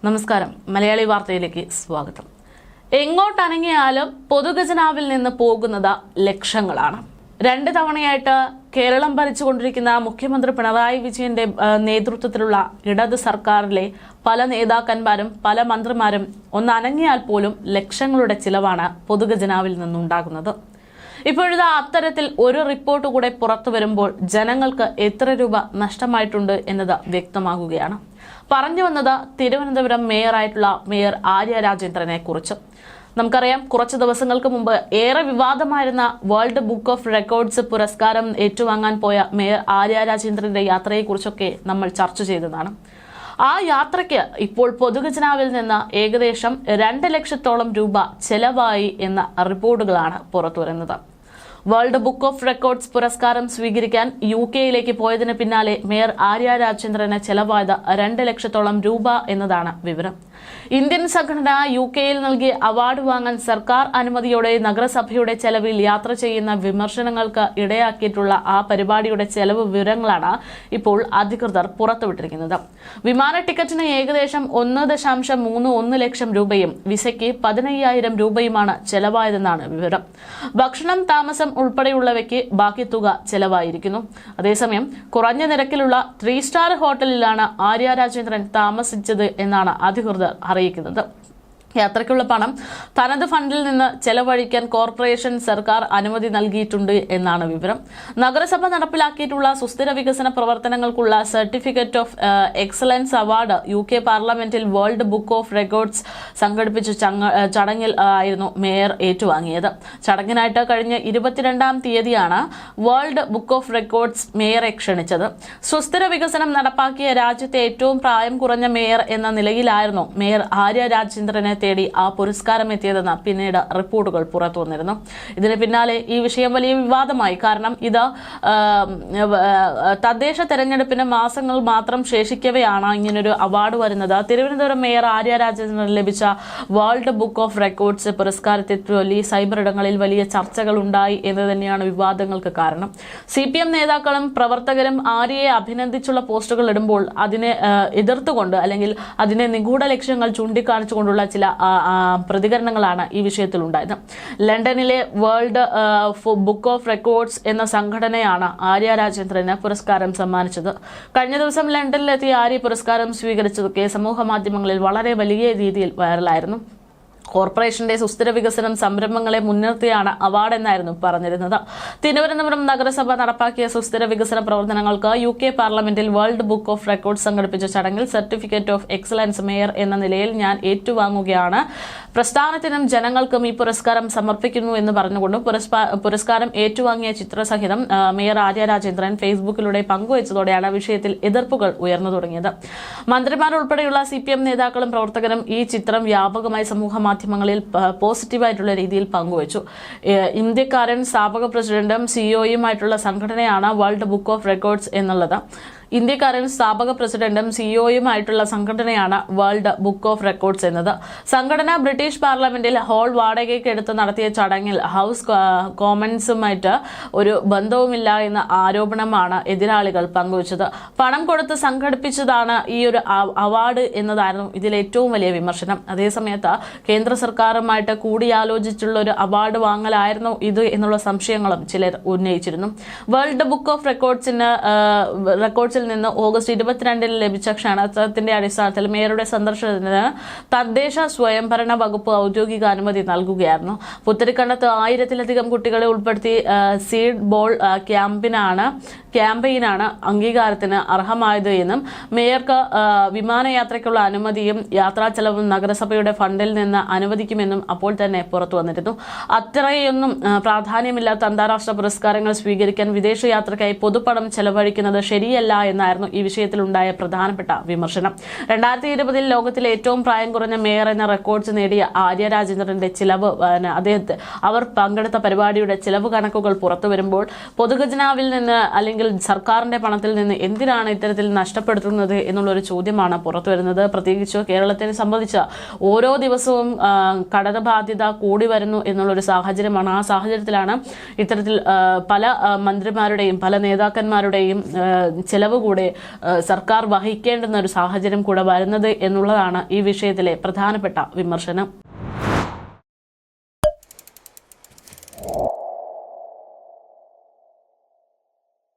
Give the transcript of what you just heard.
നമസ്കാരം. മലയാളി വാർത്തയിലേക്ക് സ്വാഗതം. എങ്ങോട്ടനങ്ങിയാലും പൊതുഖജനാവിൽ നിന്ന് പോകുന്നത് ലക്ഷങ്ങളാണ്. 2 തവണയായിട്ട് കേരളം ഭരിച്ചുകൊണ്ടിരിക്കുന്ന മുഖ്യമന്ത്രി പിണറായി വിജയന്റെ നേതൃത്വത്തിലുള്ള ഇടത് സർക്കാരിലെ പല നേതാക്കന്മാരും പല മന്ത്രിമാരും ഒന്നനങ്ങിയാൽ പോലും ലക്ഷങ്ങളുടെ ചിലവാണ് പൊതുഖജനാവിൽ നിന്നുണ്ടാകുന്നത്. ഇപ്പോഴത്തെ അത്തരത്തിൽ ഒരു റിപ്പോർട്ട് കൂടെ പുറത്തു വരുമ്പോൾ ജനങ്ങൾക്ക് എത്ര രൂപ നഷ്ടമായിട്ടുണ്ട് എന്നത് വ്യക്തമാകുകയാണ്. പറഞ്ഞു വന്നത് തിരുവനന്തപുരം മേയറായിട്ടുള്ള മേയർ ആര്യ രാജേന്ദ്രനെ കുറിച്ച്. നമുക്കറിയാം, കുറച്ച് ദിവസങ്ങൾക്ക് മുമ്പ് ഏറെ വിവാദമായിരുന്ന വേൾഡ് ബുക്ക് ഓഫ് റെക്കോർഡ്സ് പുരസ്കാരം ഏറ്റുവാങ്ങാൻ പോയ മേയർ ആര്യ രാജേന്ദ്രന്റെ യാത്രയെക്കുറിച്ചൊക്കെ നമ്മൾ ചർച്ച ചെയ്തതാണ്. ആ യാത്രയ്ക്ക് ഇപ്പോൾ പൊതുഖജനാവിൽ നിന്ന് ഏകദേശം 2 ലക്ഷത്തോളം രൂപ ചെലവായി എന്ന റിപ്പോർട്ടുകളാണ് പുറത്തുവരുന്നത്. വേൾഡ് ബുക്ക് ഓഫ് റെക്കോർഡ്സ് പുരസ്കാരം സ്വീകരിക്കാൻ UK പോയതിന് പിന്നാലെ മേയർ ആര്യ രാജേന്ദ്രന് ചെലവായത് 2 ലക്ഷത്തോളം രൂപ എന്നതാണ് വിവരം. ഇന്ത്യൻ സംഘടന UK നൽകിയ അവാർഡ് വാങ്ങാൻ സർക്കാർ അനുമതിയോടെ നഗരസഭയുടെ ചെലവിൽ യാത്ര ചെയ്യുന്ന വിമർശനങ്ങൾക്ക് ഇടയാക്കിയിട്ടുള്ള ആ പരിപാടിയുടെ ചെലവ് വിവരങ്ങളാണ് ഇപ്പോൾ അധികൃതർ പുറത്തുവിട്ടിരിക്കുന്നത്. വിമാന ടിക്കറ്റിന് ഏകദേശം 1.31 ലക്ഷം രൂപയും വിസയ്ക്ക് 15,000 രൂപയുമാണ് ചെലവായതെന്നാണ് വിവരം. ഭക്ഷണം, താമസം ഉൾപ്പെടെയുള്ളവയ്ക്ക് ബാക്കി തുക ചെലവായിരിക്കുന്നു. അതേസമയം കുറഞ്ഞ നിരക്കിലുള്ള 3 സ്റ്റാർ ഹോട്ടലിലാണ് ആര്യ രാജേന്ദ്രൻ താമസിച്ചത് എന്നാണ് അധികൃതർ അറിയിക്കുന്നത്. യാത്രയ്ക്കുള്ള പണം തനത് ഫണ്ടിൽ നിന്ന് ചെലവഴിക്കാൻ കോർപ്പറേഷൻ സർക്കാർ അനുമതി നൽകിയിട്ടുണ്ട് എന്നാണ് വിവരം. നഗരസഭ നടപ്പിലാക്കിയിട്ടുള്ള സുസ്ഥിര വികസന പ്രവർത്തനങ്ങൾക്കുള്ള certificate of excellence award UK പാർലമെന്റിൽ വേൾഡ് ബുക്ക് ഓഫ് റെക്കോർഡ്സ് സംഘടിപ്പിച്ച ചടങ്ങിൽ ആയിരുന്നു മേയർ ഏറ്റുവാങ്ങിയത്. ചടങ്ങിനായിട്ട് കഴിഞ്ഞ 22-ാം തീയതിയാണ് വേൾഡ് ബുക്ക് ഓഫ് റെക്കോർഡ്സ് മേയറെ ക്ഷണിച്ചത്. സുസ്ഥിര വികസനം നടപ്പാക്കിയ രാജ്യത്തെ ഏറ്റവും പ്രായം കുറഞ്ഞ മേയർ എന്ന നിലയിലായിരുന്നു മേയർ ആര്യ രാജേന്ദ്രനെ തേടി ആ പുരസ്കാരം എത്തിയതെന്ന് പിന്നീട് റിപ്പോർട്ടുകൾ പുറത്തു വന്നിരുന്നു. ഇതിന് പിന്നാലെ ഈ വിഷയം വലിയ വിവാദമായി. കാരണം ഇത് തദ്ദേശ തെരഞ്ഞെടുപ്പിന് മാസങ്ങൾ മാത്രം ശേഷിക്കവെയാണ് ഇങ്ങനൊരു അവാർഡ് വരുന്നത്. തിരുവനന്തപുരം മേയർ ആര്യ രാജേന്ദ്രന് ലഭിച്ച വേൾഡ് ബുക്ക് ഓഫ് റെക്കോർഡ്സ് പുരസ്കാരത്തെ ചൊല്ലി സൈബർ ഇടങ്ങളിൽ വലിയ ചർച്ചകൾ ഉണ്ടായി എന്ന് തന്നെയാണ് വിവാദങ്ങൾക്ക് കാരണം. CPM നേതാക്കളും പ്രവർത്തകരും ആര്യയെ അഭിനന്ദിച്ചുള്ള പോസ്റ്റുകൾ ഇടുമ്പോൾ അതിനെ എതിർത്തുകൊണ്ട് അല്ലെങ്കിൽ അതിനെ നിഗൂഢ ലക്ഷ്യങ്ങൾ ചൂണ്ടിക്കാണിച്ചുകൊണ്ടുള്ള ചില പ്രതികരണങ്ങളാണ് ഈ വിഷയത്തിൽ ഉണ്ടായത്. ലണ്ടനിലെ വേൾഡ് ബുക്ക് ഓഫ് റെക്കോർഡ്സ് എന്ന സംഘടനയാണ് ആര്യ രാജേന്ദ്രന് പുരസ്കാരം സമ്മാനിച്ചത്. കഴിഞ്ഞ ദിവസം ലണ്ടനിലെത്തിയ ആര്യ പുരസ്കാരം സ്വീകരിച്ചതൊക്കെ സമൂഹ മാധ്യമങ്ങളിൽ വളരെ വലിയ രീതിയിൽ വൈറലായിരുന്നു. കോർപ്പറേഷന്റെ സുസ്ഥിര വികസനം സംരംഭങ്ങളെ മുൻനിർത്തിയാണ് അവാർഡ് എന്നായിരുന്നു പറഞ്ഞിരുന്നത്. തിരുവനന്തപുരം നഗരസഭ നടപ്പാക്കിയ സുസ്ഥിര വികസന പ്രവർത്തനങ്ങൾക്ക് UK പാർലമെന്റിൽ വേൾഡ് ബുക്ക് ഓഫ് റെക്കോർഡ്സ് സംഘടിപ്പിച്ച ചടങ്ങിൽ സർട്ടിഫിക്കറ്റ് ഓഫ് എക്സലൻസ് മേയർ എന്ന നിലയിൽ ഞാൻ ഏറ്റുവാങ്ങുകയാണ്. പ്രസ്ഥാനത്തിനും ജനങ്ങൾക്കും ഈ പുരസ്കാരം സമർപ്പിക്കുന്നു എന്ന് പറഞ്ഞുകൊണ്ട് പുരസ്കാരം ഏറ്റുവാങ്ങിയ ചിത്രസഹിതം മേയർ ആര്യ രാജേന്ദ്രൻ ഫേസ്ബുക്കിലൂടെ പങ്കുവച്ചതോടെയാണ് വിഷയത്തിൽ എതിർപ്പുകൾ ഉയർന്നു തുടങ്ങിയത്. മന്ത്രിമാരുൾപ്പെടെയുള്ള CPM നേതാക്കളും പ്രവർത്തകരും ഈ ചിത്രം വ്യാപകമായി സമൂഹ മാധ്യമങ്ങളിൽ പോസിറ്റീവായിട്ടുള്ള രീതിയിൽ പങ്കുവച്ചു. ഇന്ത്യക്കാരൻ സ്ഥാപക പ്രസിഡന്റും CEOയുമായിട്ടുള്ള സംഘടനയാണ് വേൾഡ് ബുക്ക് ഓഫ് റെക്കോർഡ്സ് എന്നുള്ളത്. ഇന്ത്യക്കാരൻ സ്ഥാപക പ്രസിഡന്റും CEOയുമായിട്ടുള്ള സംഘടനയാണ് വേൾഡ് ബുക്ക് ഓഫ് റെക്കോർഡ്സ് എന്നത്. സംഘടന ബ്രിട്ടീഷ് പാർലമെന്റിൽ ഹാൾ വാടകയ്ക്ക് എടുത്ത് നടത്തിയ ചടങ്ങിൽ ഹൗസ് കോമൺസുമായിട്ട് ഒരു ബന്ധവുമില്ല എന്ന ആരോപണമാണ് എതിരാളികൾ പങ്കുവച്ചത്. പണം കൊടുത്ത് സംഘടിപ്പിച്ചതാണ് ഈ ഒരു അവാർഡ് എന്നതായിരുന്നു ഇതിൽ ഏറ്റവും വലിയ വിമർശനം. അതേസമയത്ത് കേന്ദ്ര സർക്കാരുമായിട്ട് കൂടിയാലോചിച്ചുള്ള ഒരു അവാർഡ് വാങ്ങലായിരുന്നു ഇത് എന്നുള്ള സംശയങ്ങളും ചിലർ ഉന്നയിച്ചിരുന്നു. വേൾഡ് ബുക്ക് ഓഫ് റെക്കോർഡ്സിൽ നിന്ന് ഓഗസ്റ്റ് 22-ന് ലഭിച്ച ക്ഷണത്തിന്റെ അടിസ്ഥാനത്തിൽ മേയറുടെ സന്ദർശനത്തിന് തദ്ദേശ സ്വയംഭരണ വകുപ്പ് ഔദ്യോഗിക അനുമതി നൽകുകയായിരുന്നു. പുത്തരിക്കണ്ടത്ത് 1000-ലധികം കുട്ടികളെ ഉൾപ്പെടുത്തി സീഡ് ബോൾ ക്യാമ്പയിനാണ് അംഗീകാരത്തിന് അർഹമായത് എന്നും മേയർക്ക് വിമാനയാത്രയ്ക്കുള്ള അനുമതിയും യാത്രാ ചെലവും നഗരസഭയുടെ ഫണ്ടിൽ നിന്ന് അനുവദിക്കുമെന്നും അപ്പോൾ തന്നെ പുറത്തു വന്നിരുന്നു. അത്രയൊന്നും പ്രാധാന്യമില്ലാത്ത അന്താരാഷ്ട്ര പുരസ്കാരങ്ങൾ സ്വീകരിക്കാൻ വിദേശയാത്രയ്ക്കായി പൊതുപണം ചെലവഴിക്കുന്നത് ശരിയല്ല എന്നായിരുന്നു ഈ വിഷയത്തിലുണ്ടായ പ്രധാനപ്പെട്ട വിമർശനം. 2020-ൽ ലോകത്തിലെ ഏറ്റവും പ്രായം കുറഞ്ഞ മേയർ എന്ന റെക്കോർഡ്സ് നേടിയ ആര്യ രാജേന്ദ്രന്റെ ചിലവ് അവർ പങ്കെടുത്ത പരിപാടിയുടെ ചിലവ് കണക്കുകൾ പുറത്തു വരുമ്പോൾ പൊതുഖജനാവിൽ നിന്ന് അല്ലെങ്കിൽ സർക്കാരിന്റെ പണത്തിൽ നിന്ന് എന്തിനാണ് ഇത്തരത്തിൽ നഷ്ടപ്പെടുത്തുന്നത് എന്നുള്ളൊരു ചോദ്യമാണ് പുറത്തു വരുന്നത്. പ്രത്യേകിച്ച് കേരളത്തെ സംബന്ധിച്ച് ഓരോ ദിവസവും കടബാധ്യത കൂടി വരുന്നു എന്നുള്ളൊരു സാഹചര്യമാണ്. ആ സാഹചര്യത്തിലാണ് ഇത്തരത്തിൽ പല മന്ത്രിമാരുടെയും പല നേതാക്കന്മാരുടെയും ചെലവ് കൂടെ സർക്കാർ വഹിക്കേണ്ടുന്ന ഒരു സാഹചര്യം കൂടെ വരുന്നത് എന്നുള്ളതാണ് ഈ വിഷയത്തിലെ പ്രധാനപ്പെട്ട വിമർശനം.